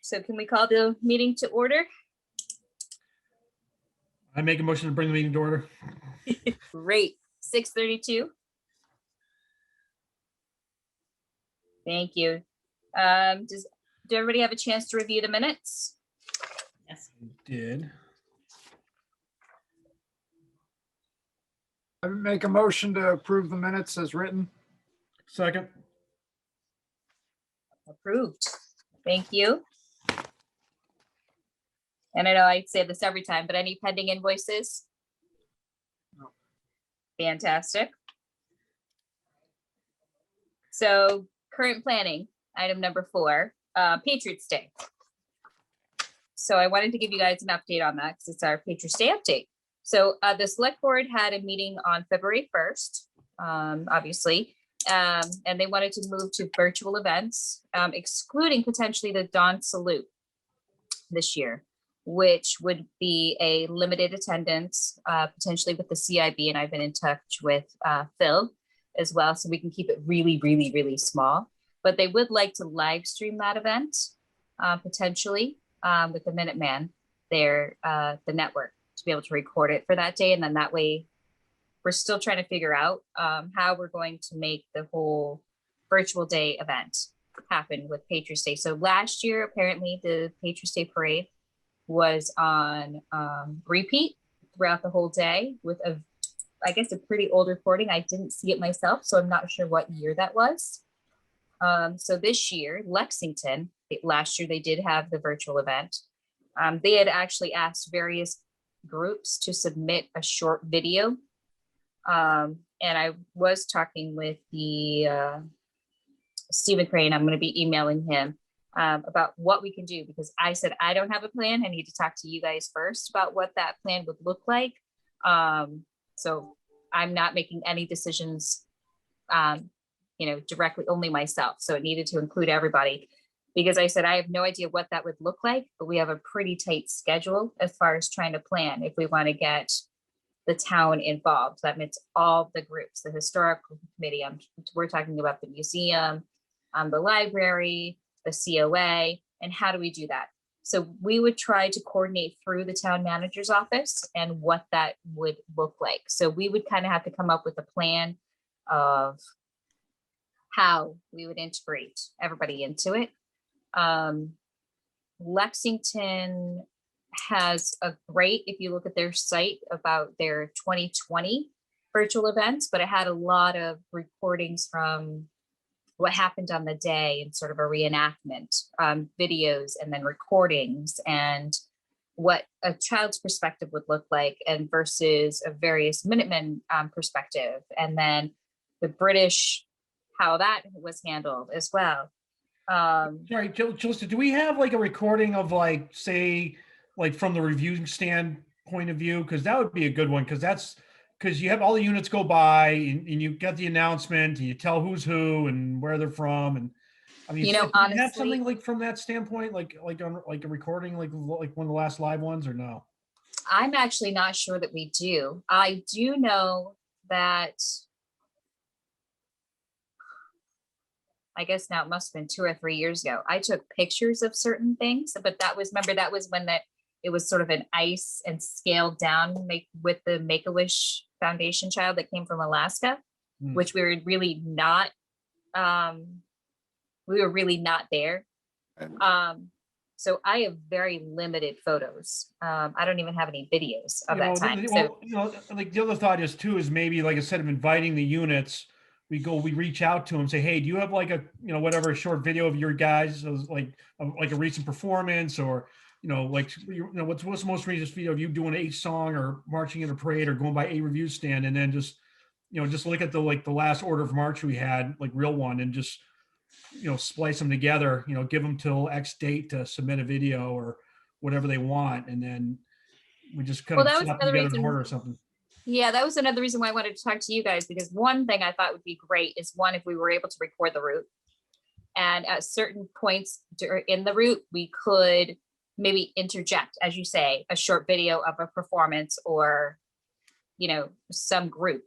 So can we call the meeting to order? I make a motion to bring the meeting to order. Great. 6:32. Thank you. Does everybody have a chance to review the minutes? Yes. Did. I make a motion to approve the minutes as written. Second. Approved. Thank you. And I know I say this every time, but any pending invoices? No. Fantastic. So current planning, item number 4, Patriots Day. So I wanted to give you guys an update on that because it's our Patriots Day update. So the select board had a meeting on February 1st, obviously, and they wanted to move to virtual events, excluding potentially the dawn salute this year, which would be a limited attendance, potentially with the CIB, and I've been in touch with Phil as well, so we can keep it really, really, really small. But they would like to live stream that event, potentially with the Minuteman, the network, to be able to record it for that day. And then that way, we're still trying to figure out how we're going to make the whole virtual day event happen with Patriots Day. So last year, apparently the Patriots Day parade was on repeat throughout the whole day with I guess a pretty old recording. I didn't see it myself, so I'm not sure what year that was. So this year, Lexington, last year they did have the virtual event. They had actually asked various groups to submit a short video. And I was talking with the Stephen Crane. I'm going to be emailing him about what we can do, because I said I don't have a plan. I need to talk to you guys first about what that plan would look like. So I'm not making any decisions, directly, only myself. So it needed to include everybody, because I said I have no idea what that would look like, but we have a pretty tight schedule as far as trying to plan if we want to get the town involved. That means all the groups, the historical committee, we're talking about the museum, the library, the COA, and how do we do that? So we would try to coordinate through the town manager's office and what that would look like. So we would kind of have to come up with a plan of how we would integrate everybody into it. Lexington has a great, if you look at their site, about their 2020 virtual events, but it had a lot of recordings from what happened on the day and sort of a reenactment, videos and then recordings, and what a child's perspective would look like, and versus a various Minutemen perspective, and then the British, how that was handled as well. Sorry, Jalissa, do we have like a recording of say from the review stand point of view? Because that would be a good one, because you have all the units go by and you get the announcement and you tell who's who and where they're from. And I mean, do honestly, you have something like from that standpoint, like on like a recording, like one of the last live ones, or no? I'm actually not sure that we do. I do know that, I guess now it must have been 2 or 3 years ago, I took pictures of certain things, but that was when it was sort of an ice and scaled down with the Make-A-Wish Foundation child that came from Alaska, which we were really not there. So I have very limited photos. I don't even have any videos of that time. Like the other thought is maybe, like, instead of inviting the units, we reach out to them, say, hey, do you have like a, whatever short video of your guys, like a recent performance, or, what's the most recent video of you doing a song or marching in a parade or going by a review stand, and then just look at the last order of march we had, like real one, and just, splice them together, give them till X date to submit a video or whatever they want. And then we just kind of slap them together in order or something. Yeah, that was another reason why I wanted to talk to you guys, because one thing I thought would be great is, one, if we were able to record the route, and at certain points in the route, we could maybe interject, as you say, a short video of a performance or, some group.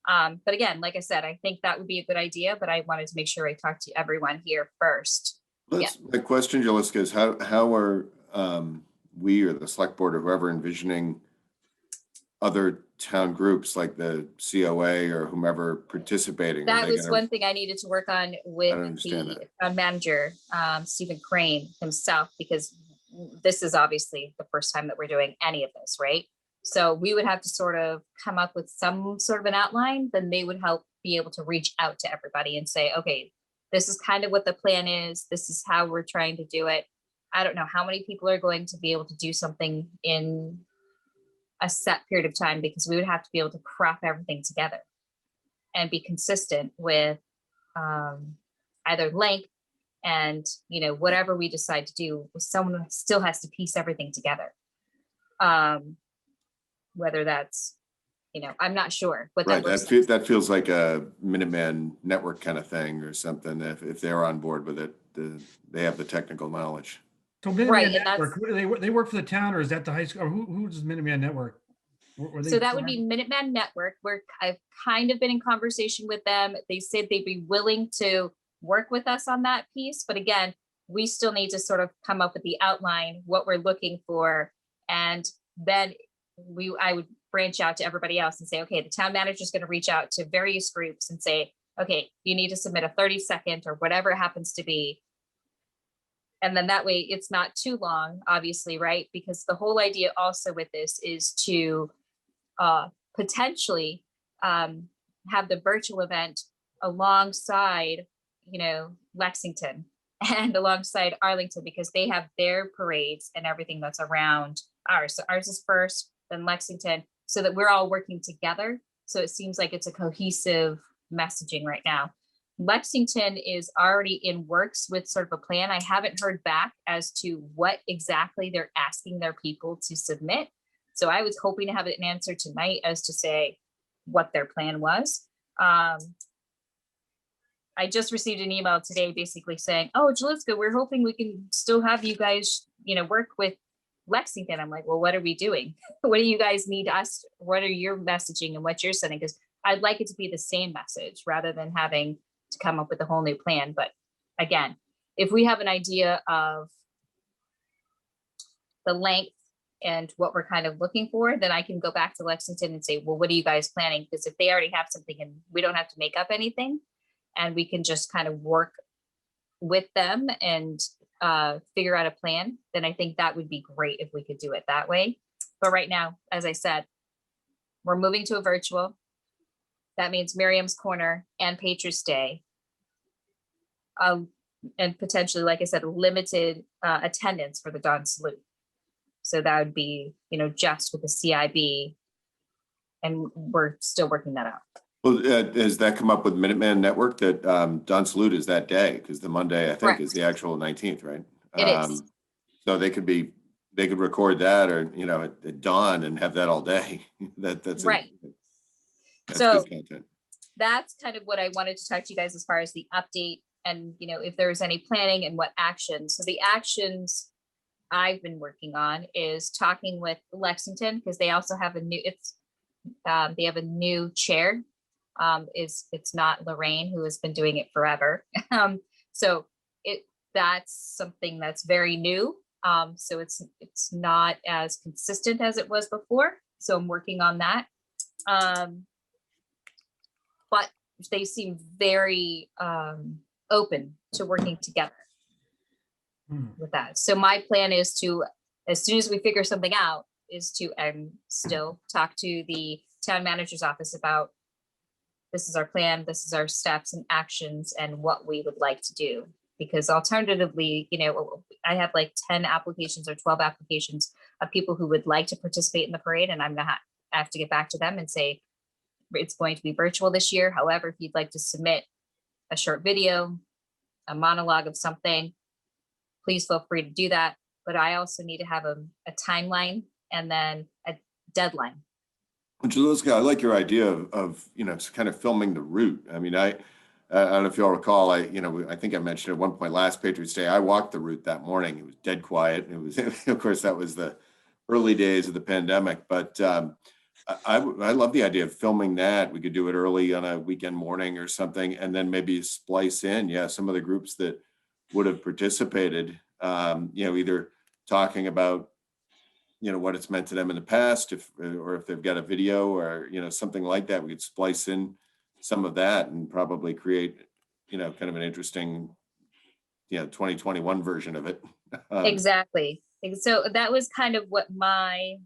But again, like I said, I think that would be a good idea, but I wanted to make sure I talked to everyone here first That's my question, Jaliska, is how are we or the select board or whoever envisioning other town groups like the COA or whomever participating? Are That they was gonna- one thing I needed to work on with don't understand the that. town manager, Stephen Crane himself, because this is obviously the first time that we're doing any of this, right? So we would have to sort of come up with some sort of an outline, then they would help be able to reach out to everybody and say, okay, this is kind of what the plan is. This is how we're trying to do it. I don't know how many people are going to be able to do something in a set period of time, because we would have to be able to crop everything together and be consistent with either length and, you know, whatever we decide to do, someone still has to piece everything together. Whether that's, you know, I'm not sure what Right, that looks like. that feels like a Minuteman network kind of thing or something. If they're on board with it, they have the technical knowledge. So Minuteman Right, and that's- Network, they work for the town, or is that the high school? Or who does Minuteman Network? Were they So that would be foreign? Minuteman Network, where I've kind of been in conversation with them. They said they'd be willing to work with us on that piece, but again, we still need to sort of come up with the outline, what we're looking for, and then I would branch out to everybody else and say, okay, the town manager is going to reach out to various groups and say, okay, you need to submit a 30-second or whatever it happens to be. And then that way it's not too long, obviously, right? Because the whole idea also with this is to potentially have the virtual event alongside, you know, Lexington and alongside Arlington, because they have their parades and everything that's around ours. So ours is first, then Lexington, so that we're all working together. So it seems like it's a cohesive messaging right now. Lexington is already in works with sort of a plan. I haven't heard back as to what exactly they're asking their people to submit. So I was hoping to have an answer tonight as to say what their plan was. I just received an email today basically saying, oh, Jaliska, we're hoping we can still have you guys, you know, work with Lexington. I'm like, well, what are we doing? What do you guys need us? What are your messaging and what you're sending? Because I'd like it to be the same message rather than having to come up with a whole new plan. But again, if we have an idea of the length and what we're kind of looking for, then I can go back to Lexington and say, well, what are you guys planning? Because if they already have something and we don't have to make up anything, and we can just kind of work with them and figure out a plan, then I think that would be great if we could do it that way. But right now, as I said, we're moving to a virtual. That means Miriam's Corner and Patriots Day. And potentially, like I said, limited attendance for the dawn salute. So that would be, you know, just with the CIB, and we're still working that out. Well, has that come up with Minuteman Network that Dawn Salute is that day? Because the Monday, I think, Correct. is the actual 19th, right? It is. So they could record that, or, you know, at dawn and have that all day. That's Right. That's So- good content. That's kind of what I wanted to talk to you guys as far as the update and, you know, if there was any planning and what actions. So the actions I've been working on is talking with Lexington, because they also have a new, they have a new chair. It's not Lorraine, who has been doing it forever. So that's something that's very new. So it's not as consistent as it was before. So I'm working on that. But they seem very open to working together with that. So my plan is to, as soon as we figure something out, is to still talk to the town manager's office about, this is our plan, this is our steps and actions and what we would like to do. Because alternatively, you know, I have like 10 applications or 12 applications of people who would like to participate in the parade, and I have to get back to them and say, it's going to be virtual this year. However, if you'd like to submit a short video, a monologue of something, please feel free to do that. But I also need to have a timeline and then a deadline. Jaliska, I like your idea of, you know, kind of filming the route. I mean, I don't know if you all recall, I think I mentioned at one point last Patriots Day, I walked the route that morning. It was dead quiet. It was, of course, that was the early days of the pandemic, but I love the idea of filming that. We could do it early on a weekend morning or something, and then maybe splice in, some of the groups that would have participated, either talking about, what it's meant to them in the past, or if they've got a video or, something like that, we could splice in some of that and probably create, kind of an interesting, 2021 version of it. Exactly. So that was kind of what my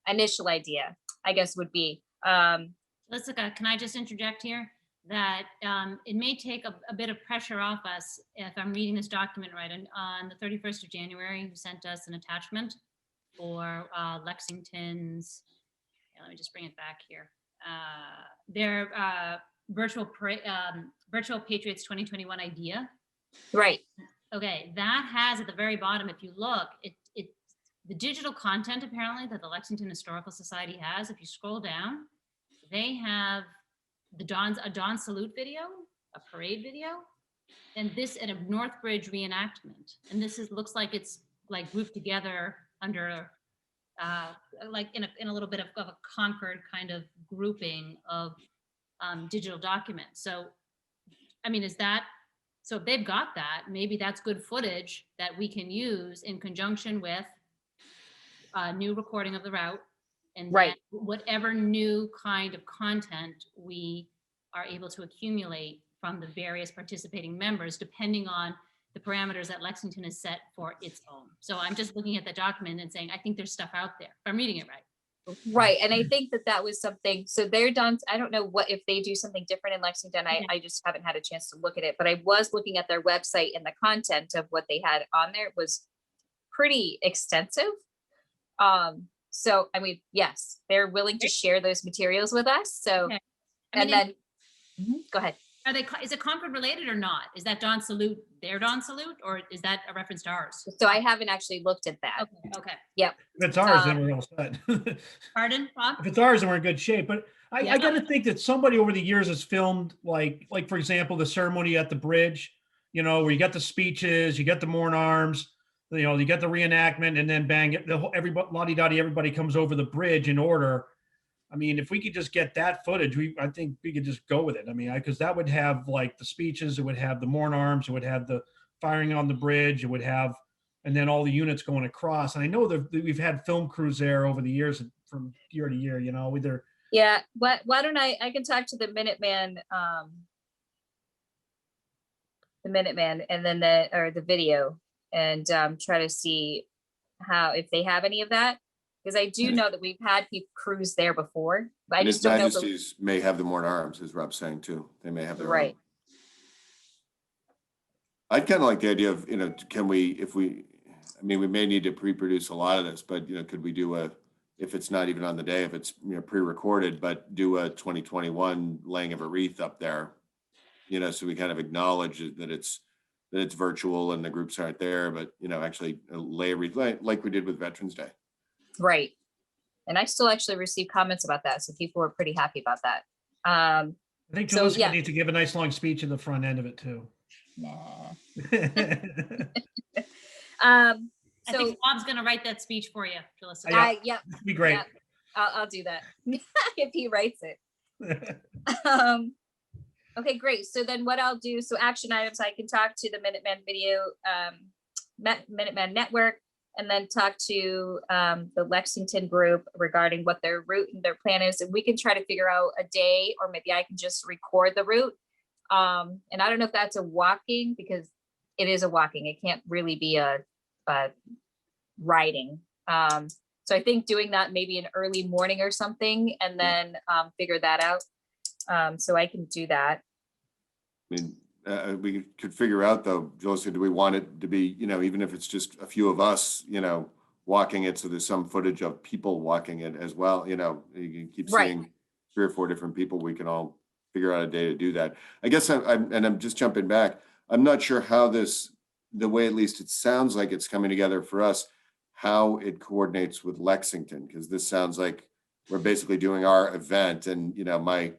initial idea, I guess, would be. Jessica, can I just interject here? That it may take a bit of pressure off us if I'm reading this document right. And on the 31st of January, you sent us an attachment for Lexington's, let me just bring it back here. Their virtual Patriots 2021 idea. Right. Okay, that has at the very bottom, if you look, the digital content apparently that the Lexington Historical Society has, if you scroll down, they have a Dawn salute video, a parade video, and a Northbridge reenactment. And this looks like it's like grouped together under like in a little bit of a Concord kind of grouping of digital documents. So, I mean, so if they've got that, maybe that's good footage that we can use in conjunction with a new recording of the route, and Right. then whatever new kind of content we are able to accumulate from the various participating members, depending on the parameters that Lexington has set for its own. So I'm just looking at the document and saying, I think there's stuff out there, if I'm reading it right. Right. And I think that was something, so they're done. I don't know if they do something different in Lexington. I just haven't had a chance to look at it, but I was looking at their website, and the content of what they had on there was pretty extensive. So, I mean, yes, they're willing to share those materials with us. So, Okay. and then, go ahead. Is it Concord related or not? Is that Dawn salute their Dawn salute, or is that a reference to ours? So I haven't actually looked at that. Okay. If it's ours, then we're all set. Pardon, Rob? If it's ours, then we're in good shape. But I Yeah. got to think that somebody over the years has filmed, like for example, the ceremony at the bridge, where you got the speeches, you get the morn arms, you get the reenactment, and then bang, everybody, lottie-dottie, everybody comes over the bridge in order. I mean, if we could just get that footage, I think we could just go with it. I mean, because that would have like the speeches, it would have the morn arms, it would have the firing on the bridge, it would have, and then all the units going across. And I know that we've had film crews there over the years from year to year, either. Yeah. Why don't I can talk to the Minuteman, and then the video, and try to see if they have any of that. Because I do know that we've had crews there before, but I And just His don't know. Majesties may have the morn arms, as Rob's saying too. They may have their Right. own. I'd kind of like the idea of, we may need to pre-produce a lot of this, but, could we do if it's not even on the day, if it's, pre-recorded, but do a 2021 laying of a wreath up there, so we kind of acknowledge that it's virtual and the groups aren't there, but, actually lay a wreath like we did with Veterans Day. Right. And I still actually received comments about that. So people were pretty happy about that. I think So, Jessica yeah. needs to give a nice long speech in the front end of it too. Nah. I So think Bob's going to write that speech for you, Jalissa. yeah, It'd be great. Yeah. I'll do that if he writes it. Okay, great. So then what I'll do, so action items, I can talk to the Minuteman video, Minuteman Network, and then talk to the Lexington group regarding what their route and their plan is. And we can try to figure out a day, or maybe I can just record the route. And I don't know if that's a walking, because it is a walking. It can't really be a riding. So I think doing that maybe an early morning or something, and then figure that out. So I can do that. I mean, we could figure out though, Josie, do we want it to be, even if it's just a few of us, walking it, so there's some footage of people walking it as well, you can keep Right. seeing 3 or 4 different people, we can all figure out a day to do that. I guess I'm just jumping back. I'm not sure how the way at least it sounds like it's coming together for us, how it coordinates with Lexington, because this sounds like we're basically doing our event, and, my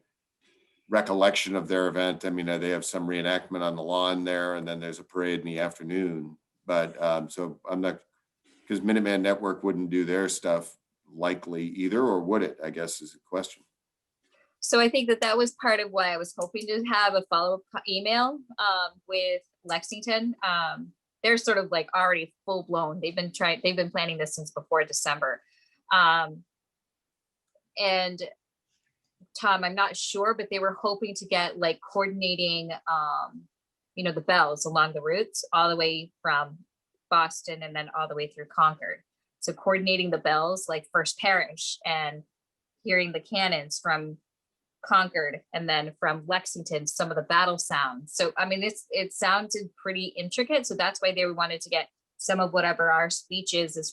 recollection of their event, I mean, they have some reenactment on the lawn there, and then there's a parade in the afternoon. But so I'm not, because Minuteman Network wouldn't do their stuff likely either, or would it? I guess is a question. So I think that was part of why I was hoping to have a follow-up email with Lexington. They're sort of like already full blown. They've been planning this since before December. And Tom, I'm not sure, but they were hoping to get like coordinating, the bells along the routes all the way from Boston and then all the way through Concord. So coordinating the bells like First Parish and hearing the cannons from Concord and then from Lexington, some of the battle sounds. So, I mean, it sounded pretty intricate. So that's why they wanted to get some of whatever our speeches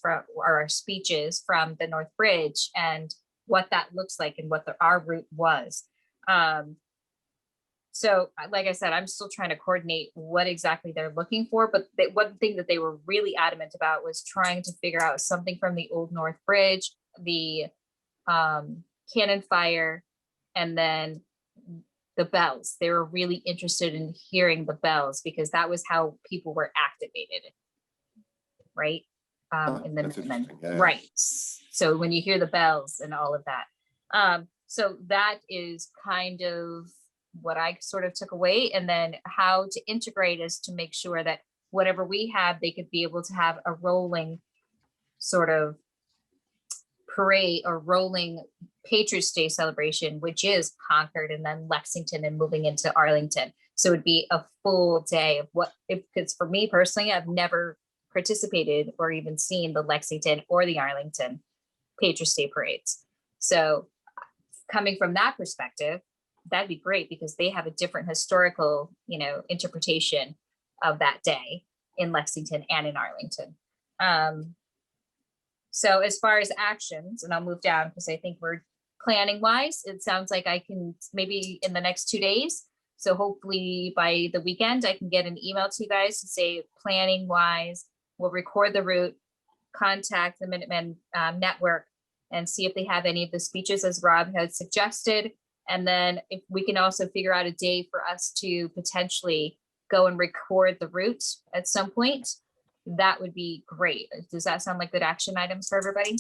from the North Bridge and what that looks like and what our route was. So like I said, I'm still trying to coordinate what exactly they're looking for, but one thing that they were really adamant about was trying to figure out something from the Old North Bridge, the cannon fire, and then the bells. They were really interested in hearing the bells because that was how people were activated, right? In the That's interesting. Yeah. right. So when you hear the bells and all of that, so that is kind of what I sort of took away. And then how to integrate is to make sure that whatever we have, they could be able to have a rolling sort of parade or rolling Patriots Day celebration, which is Concord and then Lexington and moving into Arlington. So it'd be a full day of because for me personally, I've never participated or even seen the Lexington or the Arlington Patriots Day parades. So coming from that perspective, that'd be great because they have a different historical, interpretation of that day in Lexington and in Arlington. So as far as actions, and I'll move down because I think we're planning wise, it sounds like I can maybe in the next 2 days. So hopefully by the weekend, I can get an email to you guys to say planning wise, we'll record the route, contact the Minutemen network and see if they have any of the speeches as Rob had suggested. And then if we can also figure out a day for us to potentially go and record the route at some point, that would be great. Does that sound like good action items for everybody?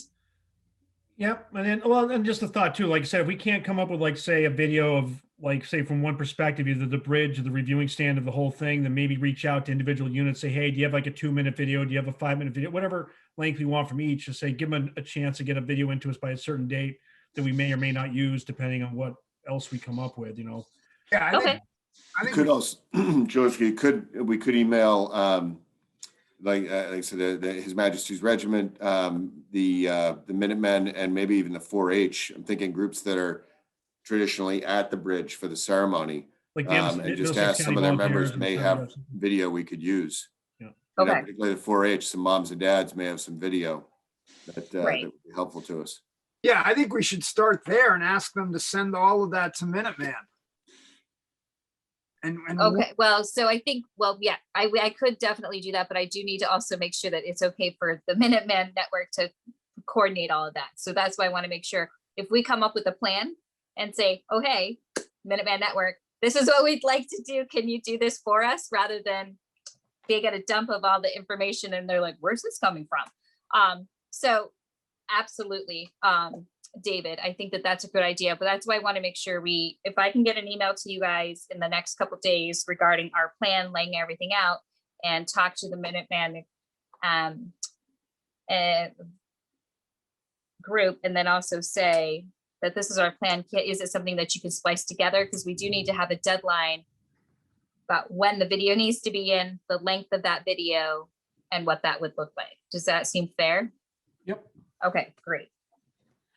Yep. And then, well, and just a thought too, like I said, if we can't come up with like, say a video of like, say from one perspective, either the bridge or the reviewing stand of the whole thing, then maybe reach out to individual units, say, hey, do you have like a 2-minute video? Do you have a 5-minute video? Whatever length we want from each, just say, give them a chance to get a video into us by a certain date that we may or may not use depending on what else we come up with, Yeah, Okay. We could also, George, we could email, like I said, His Majesty's Regiment, the Minutemen, and maybe even the 4-H. I'm thinking groups that are traditionally at the bridge for the ceremony, like and just ask some of their members may have video we could use. Yeah. Okay. Particularly the 4-H, some moms and dads may have some video that Right. that would be helpful to us. Yeah, I think we should start there and ask them to send all of that to Minuteman. And Okay, well, so I think, yeah, I could definitely do that, but I do need to also make sure that it's okay for the Minuteman network to coordinate all of that. So that's why I want to make sure if we come up with a plan and say, oh, hey, Minuteman network, this is what we'd like to do. Can you do this for us? Rather than they get a dump of all the information and they're like, where's this coming from? So absolutely, David, I think that that's a good idea, but that's why I want to make sure if I can get an email to you guys in the next couple of days regarding our plan, laying everything out, and talk to the Minuteman group, and then also say that this is our plan. Is it something that you can splice together? Because we do need to have a deadline about when the video needs to be in, the length of that video, and what that would look like. Does that seem fair? Yep. Okay, great.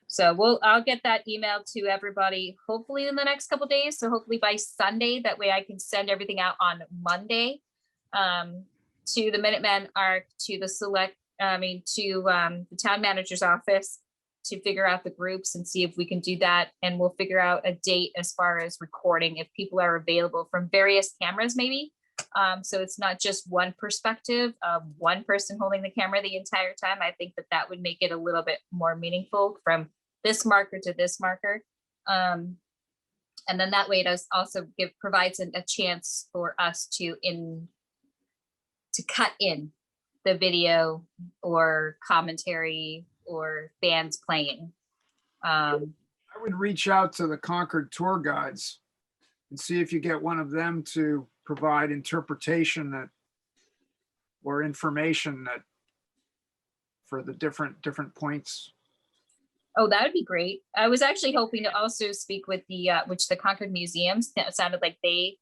So I'll get that email to everybody, hopefully in the next couple of days. So hopefully by Sunday, that way I can send everything out on Monday to the Minutemen ARC, to the the town manager's office to figure out the groups and see if we can do that. And we'll figure out a date as far as recording, if people are available from various cameras, maybe. So it's not just one perspective of one person holding the camera the entire time. I think that would make it a little bit more meaningful from this marker to this marker. And then that way it does also provides a chance for us to cut in the video or commentary or bands playing. I would reach out to the Concord tour guides and see if you get one of them to provide interpretation that, or information that, for the different points. Oh, that would be great. I was actually hoping to also speak with the, which the Concord Museums, that sounded like they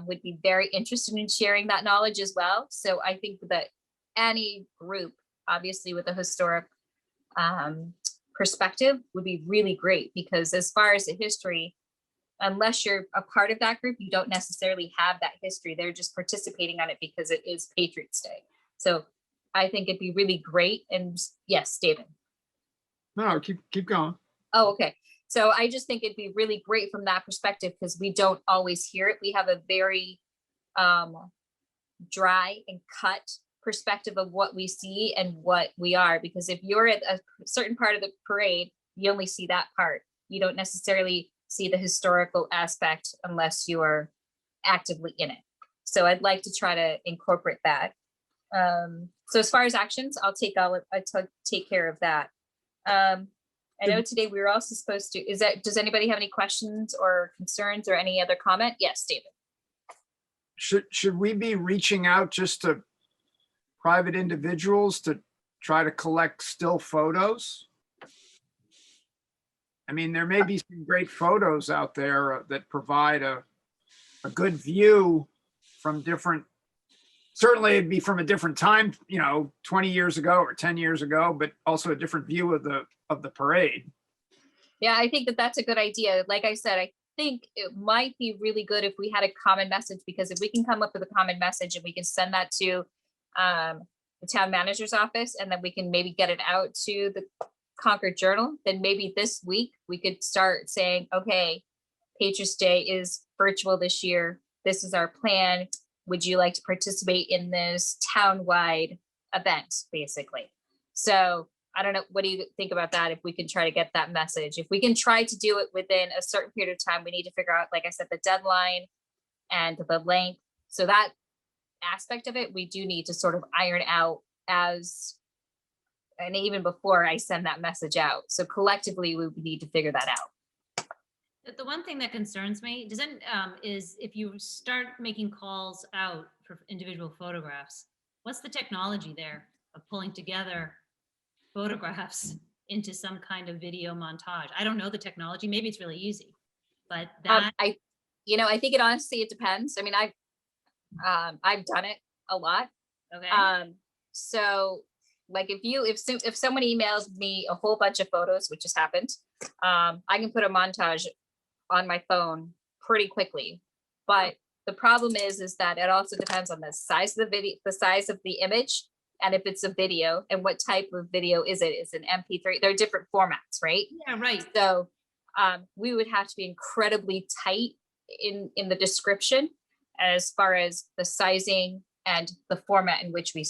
would be very interested in sharing that knowledge as well. So I think that any group, obviously with a historic perspective, would be really great, because as far as the history, unless you're a part of that group, you don't necessarily have that history. They're just participating on it because it is Patriots Day. So I think it'd be really great. And yes, David. No, keep going. Oh, okay. So I just think it'd be really great from that perspective, because we don't always hear it. We have a very dry and cut perspective of what we see and what we are. Because if you're at a certain part of the parade, you only see that part. You don't necessarily see the historical aspect unless you are actively in it. So I'd like to try to incorporate that. So as far as actions, I'll take care of that. I know today we were also supposed to, does anybody have any questions or concerns or any other comment? Yes, David. Should we be reaching out just to private individuals to try to collect still photos? I mean, there may be some great photos out there that provide a good view from different, certainly it'd be from a different time, 20 years ago or 10 years ago, but also a different view of the parade. Yeah, I think that that's a good idea. Like I said, I think it might be really good if we had a common message, because if we can come up with a common message and we can send that to the town manager's office, and then we can maybe get it out to the Concord Journal, then maybe this week we could start saying, okay, Patriots Day is virtual this year. This is our plan. Would you like to participate in this town-wide event, basically? So I don't know. What do you think about that? If we can try to get that message, if we can try to do it within a certain period of time, we need to figure out, like I said, the deadline and the length. So that aspect of it, we do need to sort of iron out and even before I send that message out. So collectively, we need to figure that out. The one thing that concerns me is if you start making calls out for individual photographs, what's the technology there of pulling together photographs into some kind of video montage? I don't know the technology. Maybe it's really easy, but that I think it depends. I mean, I've done it a lot. okay. So like if someone emails me a whole bunch of photos, which has happened, I can put a montage on my phone pretty quickly. But the problem is that it also depends on the size of the video, the size of the image, and if it's a video and what type of video is it? Is it an MP3? There are different formats, right? Yeah, right. So we would have to be incredibly tight in the description as far as the sizing and the format in which we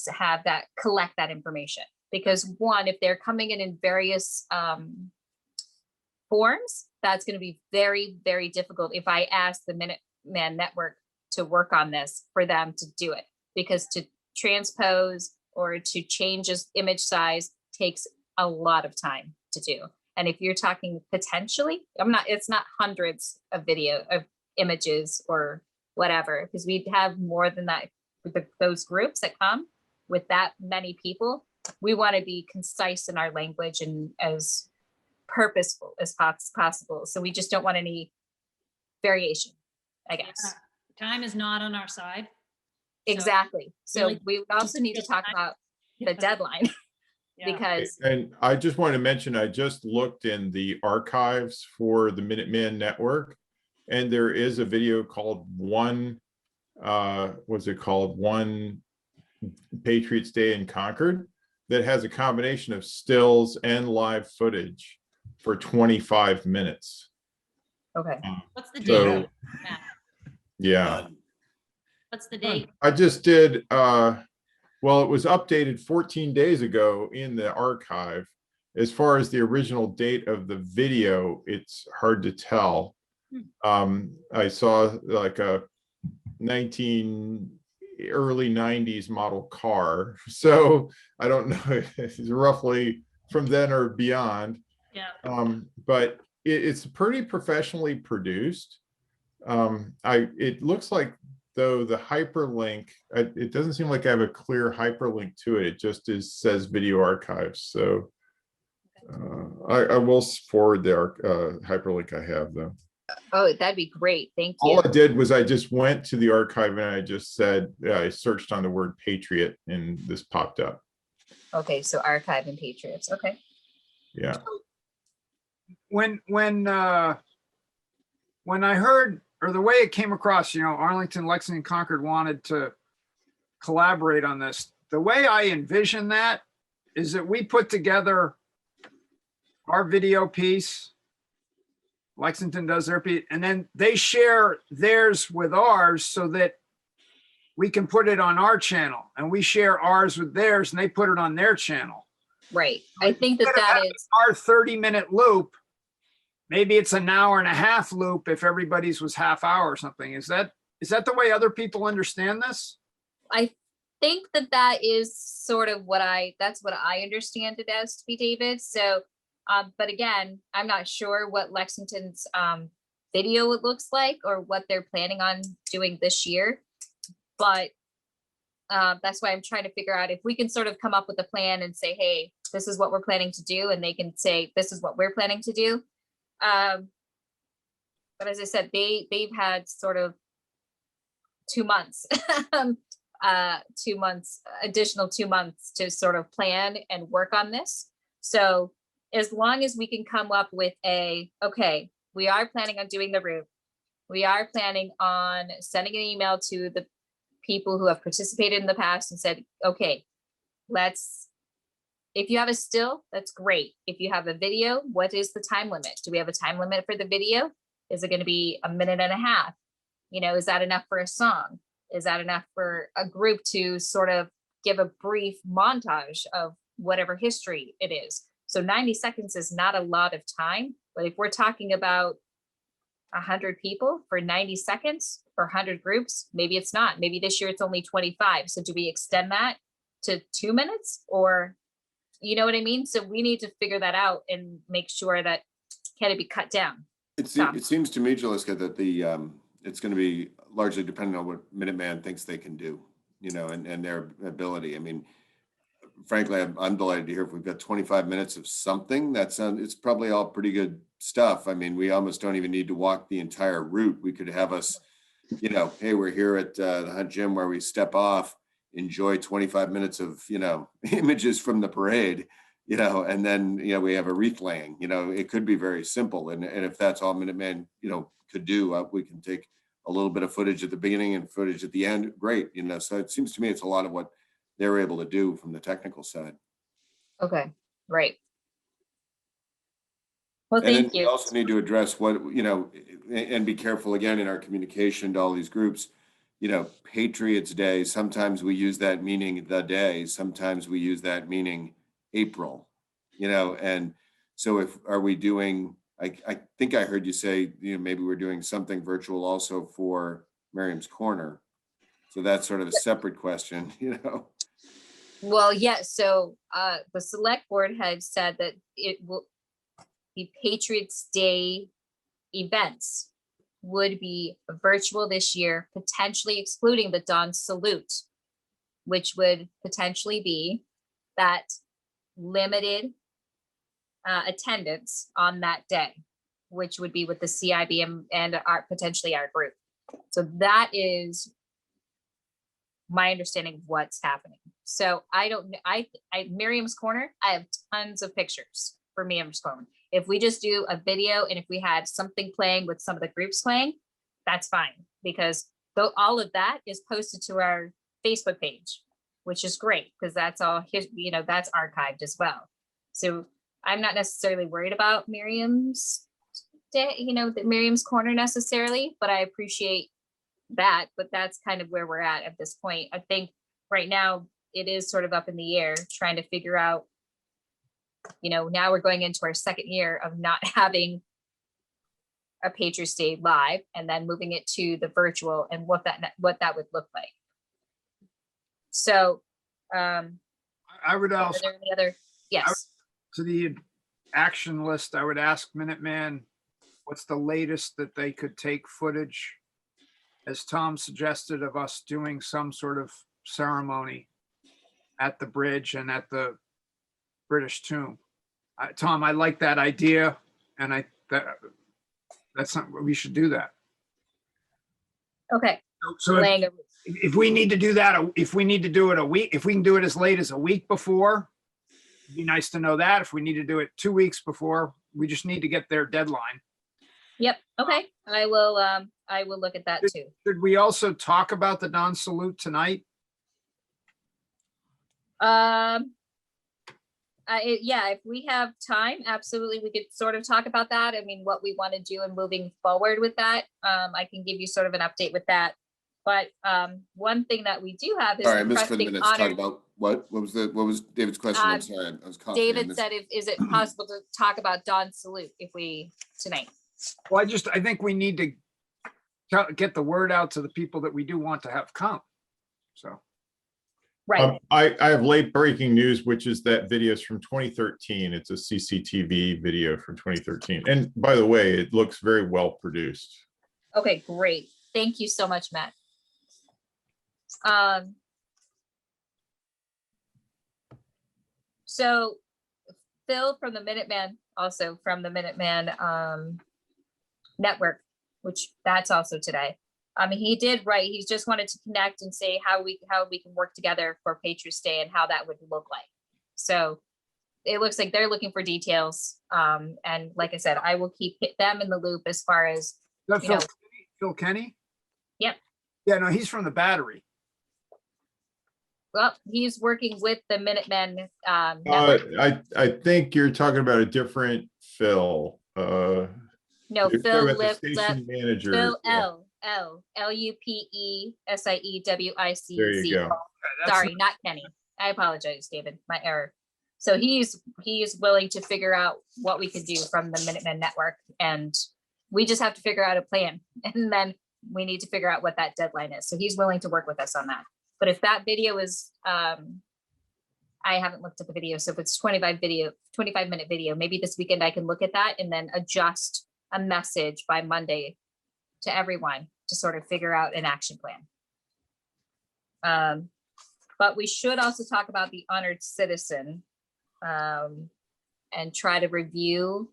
collect that information. Because one, if they're coming in various forms, that's going to be very, very difficult if I ask the Minuteman Network to work on this for them to do it. Because to transpose or to change this image size takes a lot of time to do. And if you're talking potentially, it's not hundreds of images or whatever, because we'd have more than that with those groups that come with that many people. We want to be concise in our language and as purposeful as possible. So we just don't want any variation, I guess. Yeah. Time is not on our side. Exactly. So really we would also need to talk about the deadline. Yeah. Because And I just wanted to mention, I just looked in the archives for the Minuteman Network, and there is a video called One Patriots Day in Concord that has a combination of stills and live footage for 25 minutes. okay. What's the So, date? Matt? yeah, What's the date? I just did, well, it was updated 14 days ago in the archive. As far as the original date of the video, it's hard to tell. I saw like a early 90s model car. So I don't know if it's roughly from then or beyond. Yeah. But it's pretty professionally produced. It looks like though the hyperlink, it doesn't seem like I have a clear hyperlink to it. It just says video archives. So I will forward the hyperlink I have though. Oh, that'd be great. Thank you. All I did was I just went to the archive and I just said, I searched on the word Patriot and this popped up. Okay, so archive and Patriots. Okay. Yeah. When I heard, or the way it came across, Arlington, Lexington, Concord wanted to collaborate on this. The way I envision that is that we put together our video piece, Lexington does their piece, and then they share theirs with ours so that we can put it on our channel, and we share ours with theirs and they put it on their channel. Right. I think that Instead of that having is, our 30-minute loop. Maybe it's an hour and a half loop if everybody's was half hour or something. Is that the way other people understand this? I think that that is sort of that's what I understand it as to be, David. So, but again, I'm not sure what Lexington's video it looks like or what they're planning on doing this year. But that's why I'm trying to figure out if we can sort of come up with a plan and say, hey, this is what we're planning to do. And they can say, this is what we're planning to do. But as I said, they've had sort of 2 months, 2 months, additional 2 months to sort of plan and work on this. So as long as we can come up with okay, we are planning on doing the route. We are planning on sending an email to the people who have participated in the past and said, okay, if you have a still, that's great. If you have a video, what is the time limit? Do we have a time limit for the video? Is it going to be 1.5 minutes? Is that enough for a song? Is that enough for a group to sort of give a brief montage of whatever history it is? So 90 seconds is not a lot of time, but if we're talking about 100 people for 90 seconds for 100 groups, maybe it's not. Maybe this year it's only 25. So do we extend that to 2 minutes, or you know what I mean? So we need to figure that out and make sure that can it be cut down. It seems to me, Jaliska, that it's going to be largely dependent on what Minuteman thinks they can do, and their ability. I mean, frankly, I'm delighted to hear if we've got 25 minutes of something. It's probably all pretty good stuff. I mean, we almost don't even need to walk the entire route. We could have us, hey, we're here at the Hunt Gym where we step off, enjoy 25 minutes of, images from the parade, and then, we have a wreath laying, it could be very simple. And if that's all Minuteman, could do, we can take a little bit of footage at the beginning and footage at the end. Great. So it seems to me it's a lot of what they're able to do from the technical side. Okay, right. Well, And then thank we you. also need to address what, and be careful again in our communication to all these groups, Patriots Day, sometimes we use that meaning the day, sometimes we use that meaning April, and so are we doing, I think I heard you say, maybe we're doing something virtual also for Miriam's Corner. So that's sort of a separate question, Well, yes. So the select board had said that it will be Patriots Day events would be virtual this year, potentially excluding the dawn salute, which would potentially be that limited attendance on that day, which would be with the CIB and potentially our group. So that is my understanding of what's happening. So I don't know. I Miriam's Corner, I have tons of pictures for Miriam's Corner. If we just do a video and if we had something playing with some of the groups playing, that's fine, because all of that is posted to our Facebook page, which is great because that's all that's archived as well. So I'm not necessarily worried about Miriam's Day, Miriam's Corner necessarily, but I appreciate that. But that's kind of where we're at this point. I think right now it is sort of up in the air, trying to figure out, now we're going into our second year of not having a Patriots Day live and then moving it to the virtual and what that would look like. So I would are also, there any other, yes. to the action list, I would ask Minuteman, what's the latest that they could take footage as Tom suggested, of us doing some sort of ceremony at the bridge and at the British Tomb. Tom, I like that idea, and that's something we should do that. Okay, So if, laying a- if we need to do that, if we need to do it a week, if we can do it as late as a week before, it'd be nice to know that. If we need to do it 2 weeks before, we just need to get their deadline. Yep, okay, I will look at that too. Should we also talk about the Don Salute tonight? Yeah, if we have time, absolutely, we could sort of talk about that. I mean, what we want to do and moving forward with that. I can give you sort of an update with that. But one thing that we do have is Sorry, I missed for the requesting minutes. Talk honor. about what was David's question? I'm sorry, I was confident. I David missed- said, is it possible to talk about Don Salute tonight? Well, I think we need to get the word out to the people that we do want to have come. So, Right, I have late breaking news, which is that video is from 2013. It's a CCTV video from 2013. And by the way, it looks very well produced. okay, great. Thank you so much, Matt. So Phil from the Minuteman, also from the Minuteman network, which that's also today. He did write, he just wanted to connect and say how we can work together for Patriots Day and how that would look like. So it looks like they're looking for details. And like I said, I will keep them in the loop as far as, is that You know- Phil Kenny? Yep. Yeah, no, he's from the Battery. well, he's working with the Minutemen network. I think you're talking about a different Phil. No, You're talking Phil about the left, station manager. Phil Yeah, Lupeesiwic. there you go. That's Sorry, not Kenny. I apologize, David, my error. So he's willing to figure out what we could do from the Minutemen network, and we just have to figure out a plan. And then we need to figure out what that deadline is. So he's willing to work with us on that. But if that video is, I haven't looked at the video. So if it's 25-minute video, maybe this weekend I can look at that and then adjust a message by Monday to everyone to sort of figure out an action plan. But we should also talk about the honored citizen and try to review.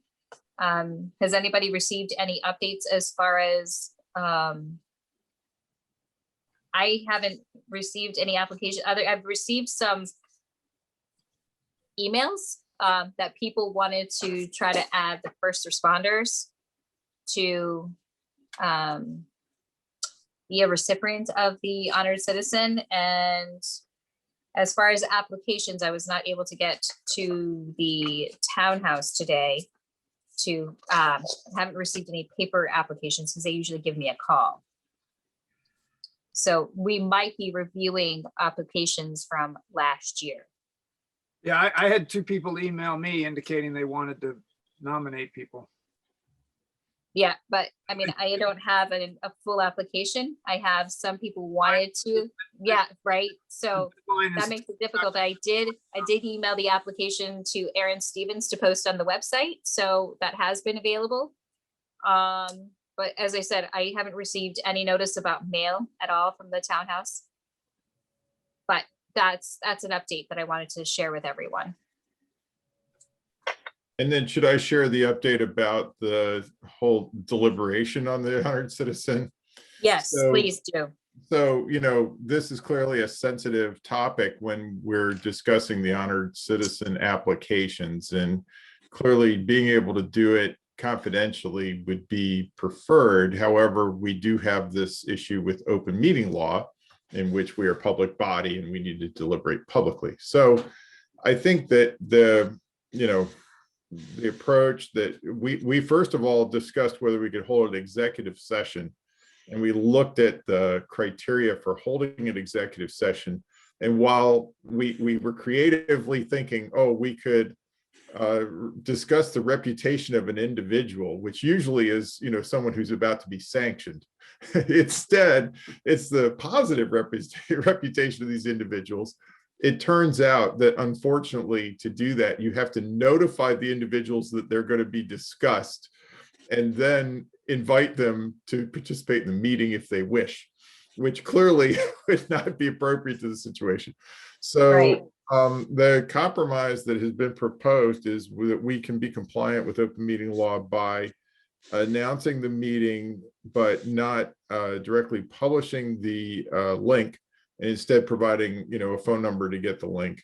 Has anybody received any updates as far as, I haven't received any application, I've received some emails that people wanted to try to add the first responders to be a recipient of the honored citizen. And as far as applications, I was not able to get to the townhouse today to, haven't received any paper applications because they usually give me a call. So we might be reviewing applications from last year. Yeah, I had 2 people email me indicating they wanted to nominate people. Yeah, but I mean, I don't have a full application. I have some people wanted to, yeah, right? So Mine is- that makes it difficult. I did email the application to Aaron Stevens to post on the website, so that has been available. But as I said, I haven't received any notice about mail at all from the townhouse. But that's an update that I wanted to share with everyone. And then should I share the update about the whole deliberation on the honored citizen? Yes, So- please do. So, this is clearly a sensitive topic when we're discussing the honored citizen applications, and clearly being able to do it confidentially would be preferred. However, we do have this issue with open meeting law in which we are a public body and we need to deliberate publicly. So I think that the approach that we first of all discussed whether we could hold an executive session, and we looked at the criteria for holding an executive session. And while we were creatively thinking, oh, we could discuss the reputation of an individual, which usually is, someone who's about to be sanctioned. Instead, it's the positive reputation of these individuals. It turns out that unfortunately, to do that, you have to notify the individuals that they're going to be discussed. And then invite them to participate in the meeting if they wish, which clearly would not be appropriate to the situation. Right. So the compromise that has been proposed is that we can be compliant with open meeting law by announcing the meeting, but not directly publishing the link, and instead providing, a phone number to get the link.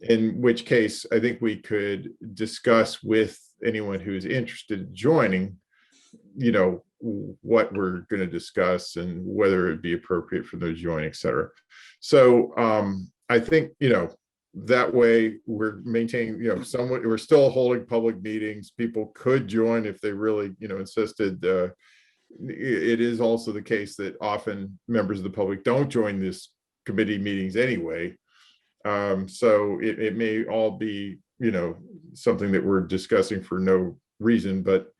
In which case, I think we could discuss with anyone who's interested in joining, what we're going to discuss and whether it'd be appropriate for them to join, et cetera. So I think, that way we're maintaining, somewhat, we're still holding public meetings. People could join if they really, insisted. It is also the case that often members of the public don't join this committee meetings anyway. So it may all be, something that we're discussing for no reason, but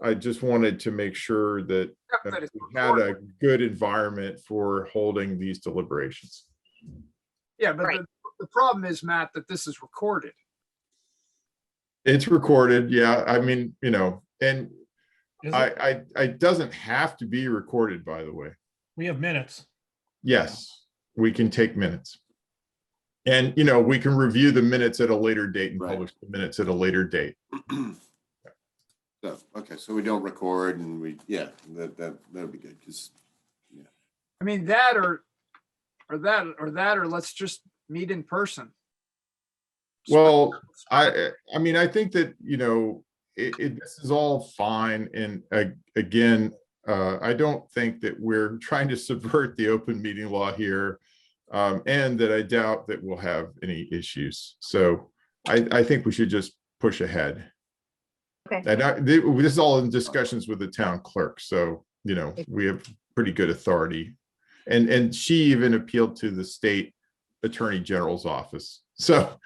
I just wanted to make sure that That it's we had a recorded. good environment for holding these deliberations. Yeah, but Right. the problem is, Matt, that this is recorded. It's recorded, yeah. I mean, and Is it? it doesn't have to be recorded, by the way. We have minutes. Yes, we can take minutes. And, we can review the minutes at a later date and Right. publish the minutes at a later date. So, okay, so we don't record and that'd be good, because I mean, that or let's just meet in person. Well, I mean, I think that, this is all fine. And again, I don't think that we're trying to subvert the open meeting law here. And that I doubt that we'll have any issues. So I think we should just push ahead. Okay. And this is all in discussions with the town clerk. So, we have pretty good authority. And she even appealed to the state attorney general's office. So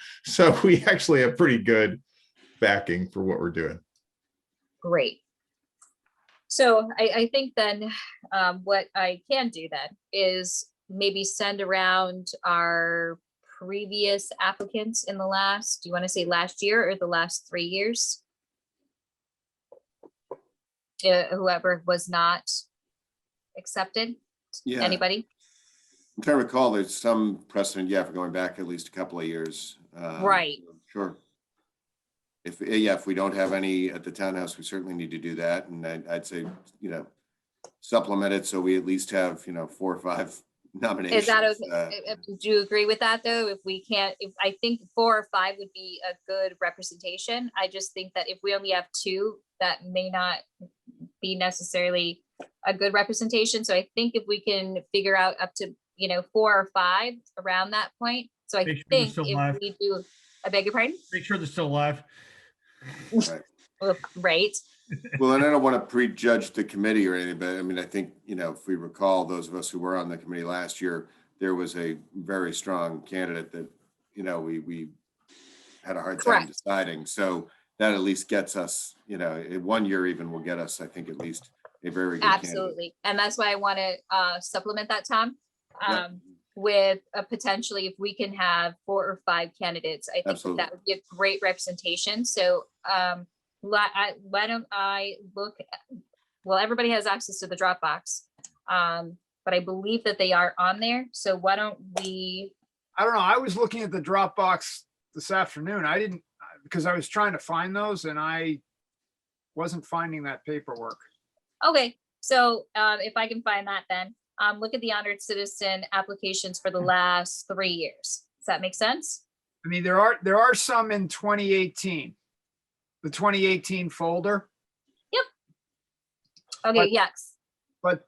we actually have pretty good backing for what we're doing. Great. So I think then what I can do then is maybe send around our previous applicants in the last, do you want to say last year or the last 3 years? Whoever was not accepted, yeah. anybody? I'm trying to recall, there's some precedent, for going back at least a couple of years. Right. Sure. If we don't have any at the townhouse, we certainly need to do that. And I'd say, supplement it so we at least have, 4 or 5 nominations. Is that okay? Do you agree with that though? If we can't, I think 4 or 5 would be a good representation. I just think that if we only have 2, that may not be necessarily a good representation. So I think if we can figure out up to, 4 or 5 around that point. So I Make sure they're think still if live. we do, I beg your pardon? Make sure they're still alive. Right. Well, right. Well, and I don't want to prejudge the committee or anything, but I mean, I think, if we recall, those of us who were on the committee last year, there was a very strong candidate that, we had a hard time Correct. deciding. So that at least gets us, in 1 year even will get us, I think, at least a very good candidate. Absolutely. And that's why I want to supplement that, Tom, Yeah. with potentially if we can have 4 or 5 candidates, I think Absolutely. that would be a great representation. So why don't I look, well, everybody has access to the Dropbox, but I believe that they are on there. So why don't we, I don't know. I was looking at the Dropbox this afternoon. I didn't, because I was trying to find those and I wasn't finding that paperwork. okay, so if I can find that then, look at the honored citizen applications for the last 3 years. Does that make sense? I mean, there are some in 2018, the 2018 folder, Okay, But- yes. but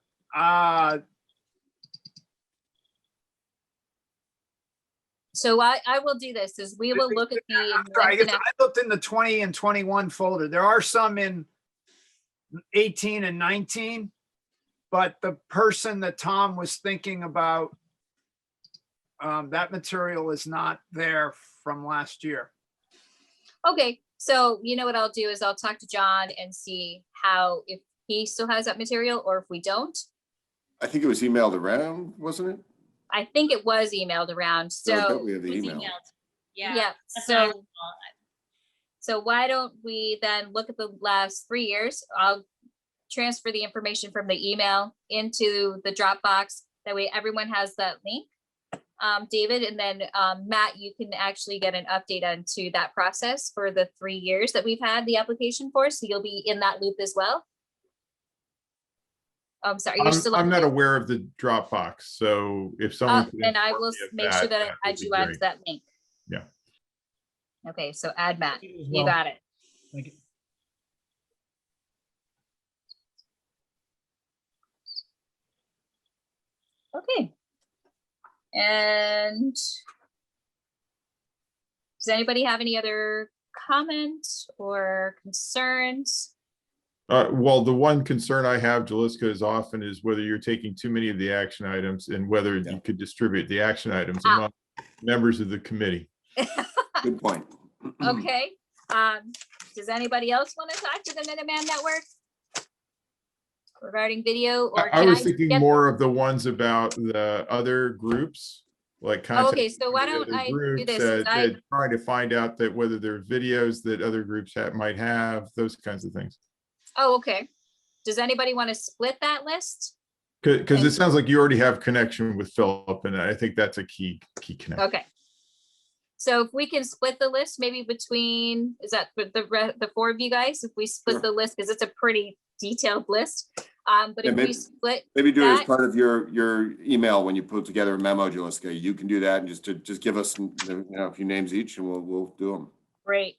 So I will do this is we will look at the. I guess I looked in the 20 and 21 folder. There are some in 18 and 19, but the person that Tom was thinking about, that material is not there from last year. Okay, so you know what I'll do is I'll talk to John and see how, if he still has that material or if we don't. I think it was emailed around, wasn't it? I think it was emailed around, So I bet so, we have the It was email. emailed. Yeah. yeah, that's what I so, recall. so why don't we then look at the last 3 years? I'll transfer the information from the email into the Dropbox. That way everyone has that link. David, and then Matt, you can actually get an update onto that process for the 3 years that we've had the application for. So you'll be in that loop as well. I'm sorry, you're still. I'm not aware of the Dropbox, so if someone. could Then I inform will me of make sure that I would add be you onto great. that link. Yeah. Okay, so add Matt. Me as You well. got it. Thank you. Okay. And does anybody have any other comments or concerns? Well, the one concern I have, Jaliska, is often is whether you're taking too many of the action items and whether Yeah. you could distribute the action items Ah. among members of the committee. Good point. Okay. Does anybody else want to talk to the Minuteman Network regarding video? Or I can was thinking get- more of the ones about the other groups, like Oh, okay, contacting so why the don't other I do groups, this? Is that trying to find out that whether there are videos that other groups might have, those kinds of things. Oh, okay. Does anybody want to split that list? Because it sounds like you already have connection with Philip, and I think that's a key connection. Okay. So if we can split the list, maybe between, is that the 4 of you guys? If we split Sure. the list, because it's a pretty detailed list. But Yeah, if maybe- we split, Maybe do it as that- part of your email when you put together a memo, Jaliska. You can do that and just give us, a few names each and we'll do them. great.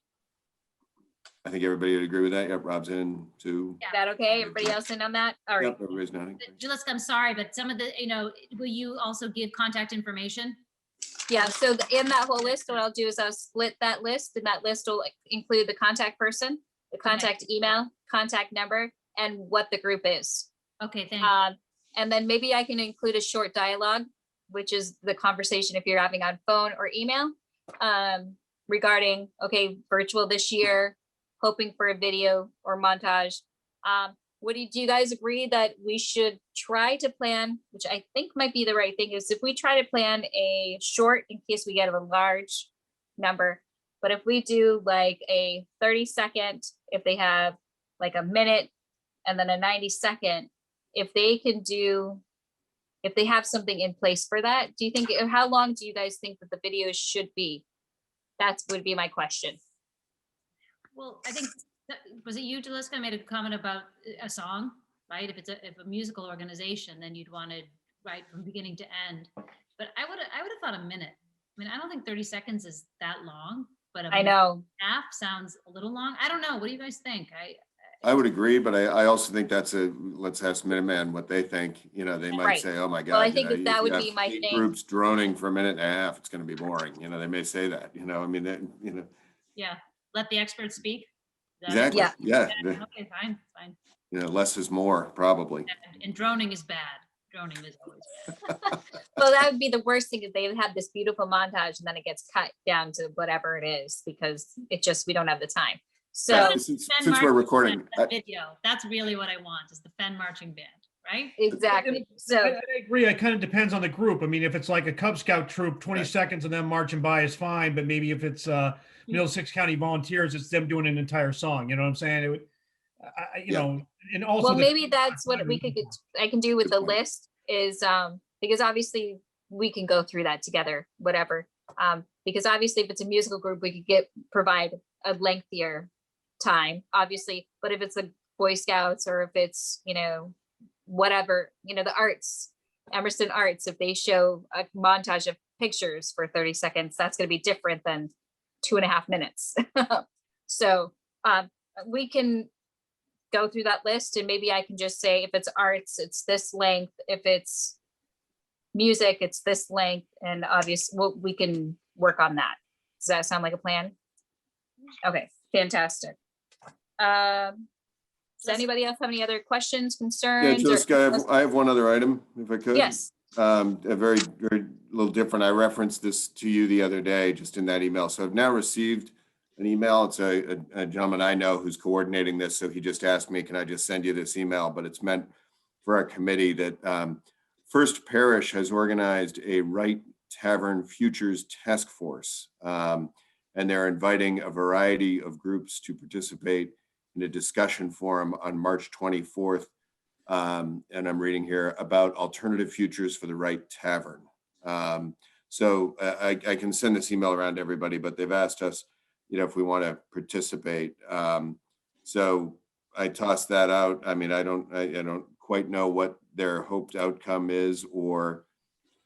I think everybody would agree with that. Yep, Rob's in too. Is that okay? Everybody else in on that? All right. Yep, everybody's nodding. Jaliska, I'm sorry, but some of the, will you also give contact information? Yeah, so in that whole list, what I'll do is I'll split that list, and that list will include the contact person, the contact email, contact number, and what the group is. Okay, thank you. And then maybe I can include a short dialogue, which is the conversation if you're having on phone or email, regarding, okay, virtual this year, hoping for a video or montage. Do you guys agree that we should try to plan, which I think might be the right thing, is if we try to plan a short in case we get a large number, but if we do like a 30-second, if they have like a minute and then a 90-second, if they have something in place for that, do you think, how long do you guys think that the videos should be? That would be my question. Well, I think, was it you, Jaliska, made a comment about a song, right? If a musical organization, then you'd want to write from beginning to end. But I would have thought a minute. I mean, I don't think 30 seconds is that long, but I know. half sounds a little long. I don't know. What do you guys think? I would agree, but I also think let's ask Minuteman what they think. They might Right. say, oh my God. Well, I think if that you would have be my 8 thing. Groups droning for a minute and a half, it's going to be boring. They may say that, I mean, Yeah, let the experts speak. Is that- exactly. Yeah. Yeah. Okay, fine. Less is more, probably. And droning is bad. Droning is always bad. Well, that would be the worst thing, is they would have this beautiful montage and then it gets cut down to whatever it is, because we don't have the time. So, Right, since we're recording, That video. That's really what I want, is the Fen marching band, right? exactly. So, I agree. It kind of depends on the group. I mean, if it's like a Cub Scout troop, 20 Right. seconds and them marching by is fine. But maybe if it's Middlesex County Volunteers, it's them doing an entire song. You know what I'm saying? It would, and also. well, maybe that's what I can do with the Good point. list is, because obviously we can go through that together, whatever. Because obviously if it's a musical group, we could provide a lengthier time, obviously. But if it's the Boy Scouts, or if it's, whatever, the arts, Emerson Arts, if they show a montage of pictures for 30 seconds, that's going to be different than 2.5 minutes. So we can go through that list, and maybe I can just say, if it's arts, it's this length. If it's music, it's this length. And obviously we can work on that. Does that sound like a plan? Okay, fantastic. Does anybody else have any other questions, Yeah, concerns? or- Jessica, I have one other item, if I could. Yes, A very, very little different. I referenced this to you the other day, just in that email. So I've now received an email. It's a gentleman I know who's coordinating this. So he just asked me, can I just send you this email? But it's meant for our committee that First Parish has organized a Right Tavern Futures Task Force. And they're inviting a variety of groups to participate in a discussion forum on March 24th. And I'm reading here about alternative futures for the Wright Tavern. So I can send this email around to everybody, but they've asked us, if we want to participate. So I tossed that out. I mean, I don't quite know what their hoped outcome is, or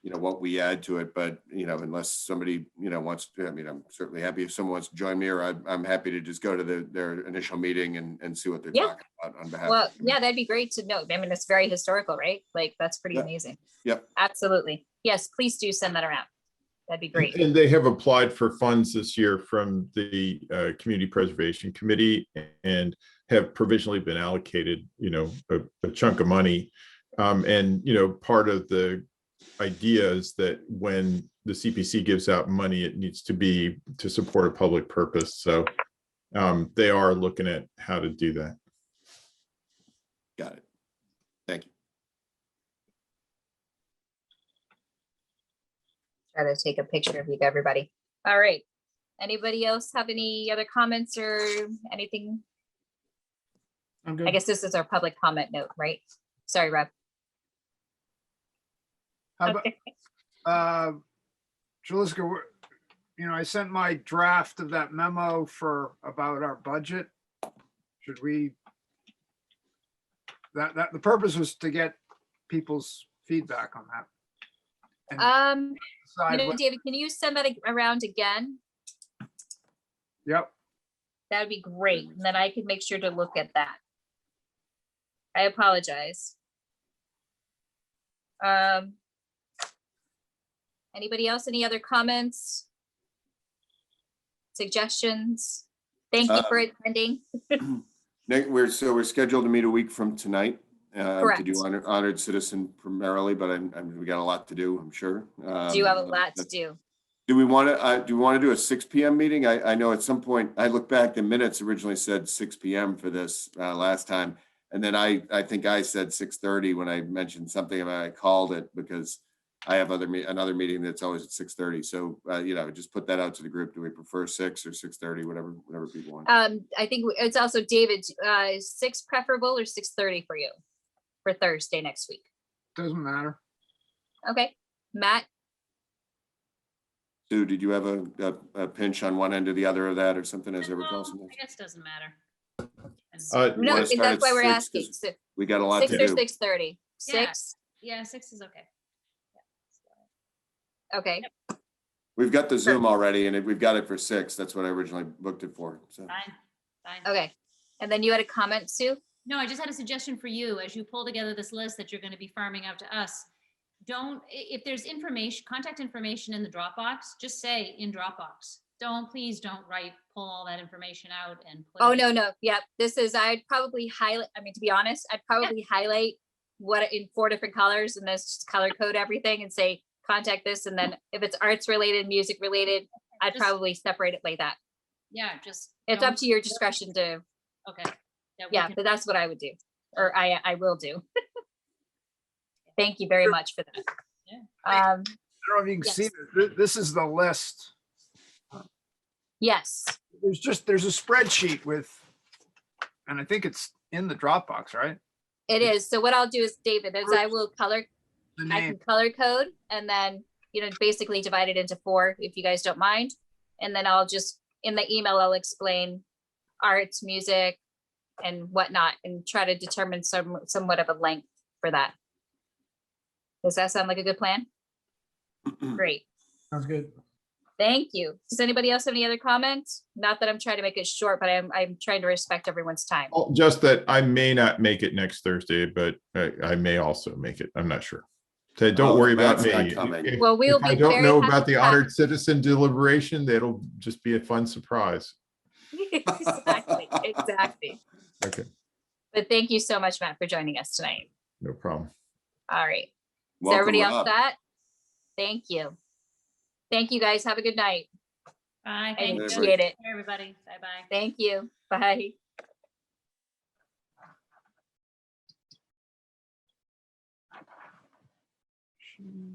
what we add to it, but unless somebody wants to, I mean, I'm certainly happy if someone wants to join me, or I'm happy to just go to their initial meeting and see what they're Yeah. talking about on behalf. Well, of the yeah, that'd be great to know. I mean, it's very historical, right? Like, that's pretty Yeah. amazing. Yep. Absolutely. Yes, please do send that around. That'd be great. And they have applied for funds this year from the Community Preservation Committee and have provisionally been allocated, a chunk of money. And, part of the idea is that when the CPC gives out money, it needs to be to support a public purpose. So they are looking at how to do that. Got it. Thank you. Try to take a picture of you, everybody. All right. Anybody else have any other comments or anything? I'm good. I guess this is our public comment note, right? Sorry, Rob. How about, Okay. Jaliska, I sent my draft of that memo about our budget. Should we? That the purpose was to get people's feedback on that. And decide what- David, can you send that around again? Yep. That'd be great. And then I can make sure to look at that. I apologize. Anybody else? Any other comments? Suggestions? Thank you for attending. We're scheduled to meet a week from tonight to Correct. do honored citizen primarily, but we got a lot to do, I'm sure. Do you have a lot to do? Do we want to do a 6 p.m. meeting? I know at some point, I look back, the minutes originally said 6 p.m. for this last time. And then I think I said 6:30 when I mentioned something about, I called it because I have another meeting that's always at 6:30. So, just put that out to the group. Do we prefer 6 or 6:30, whatever people want? I think it's also David, 6 preferable or 6:30 for you for Thursday next week? Doesn't matter. Okay, Matt, Sue, did you have a pinch on one end or the other of that or something, as I recall? No, Sometimes? I guess it doesn't matter. We no, wanna start that's at why we're 6 asking. 'cause So We got a lot 6 to or do. 6:30? Yeah. 6? Yeah, 6 is okay. Okay, We've got the Zoom already, and we've got it for 6. That's what I originally booked it for. So Fine. okay. And then you had a comment, Sue? No, I just had a suggestion for you as you pull together this list that you're going to be farming out to us. If there's contact information in the Dropbox, just say in Dropbox. Please don't pull all that information out and put Oh, it- no. Yep. I'd probably highlight, to be honest, I'd probably highlight what in 4 different colors and then just color code everything and say, contact this. And then if it's arts related, music related, I'd Just- probably separate it like that. Yeah, just. It's up to your discretion to, Okay. That we yeah, can- but that's what I would do, or I will do. Thank you very much for that. Yeah. I don't know if you can see, this is the list. Yes, There's a spreadsheet and I think it's in the Dropbox, right? it is. So what I'll do is, David, is I will The I name. can color code and then, basically divide it into 4 if you guys don't mind. And then I'll just, in the email, I'll explain arts, music and whatnot and try to determine somewhat of a length for that. Does that sound like a good plan? Great. Sounds good. Thank you. Does anybody else have any other comments? Not that I'm trying to make it short, but I'm trying to respect everyone's time. Well, just that I may not make it next Thursday, but I may also make it. I'm not sure. So don't worry about Matt's not me. coming. If- Well, we'll if I be don't very know happy about the to have- honored citizen deliberation, that'll just be a fun surprise. Exactly. Okay, But thank you so much, Matt, for joining us tonight. no problem. All right. Is Welcome, everybody else Rob. set? Thank you. Thank you, guys. Have a good night. Bye. I Thank you. appreciate it. Everybody. Bye-bye. Thank you. Bye. Hmm.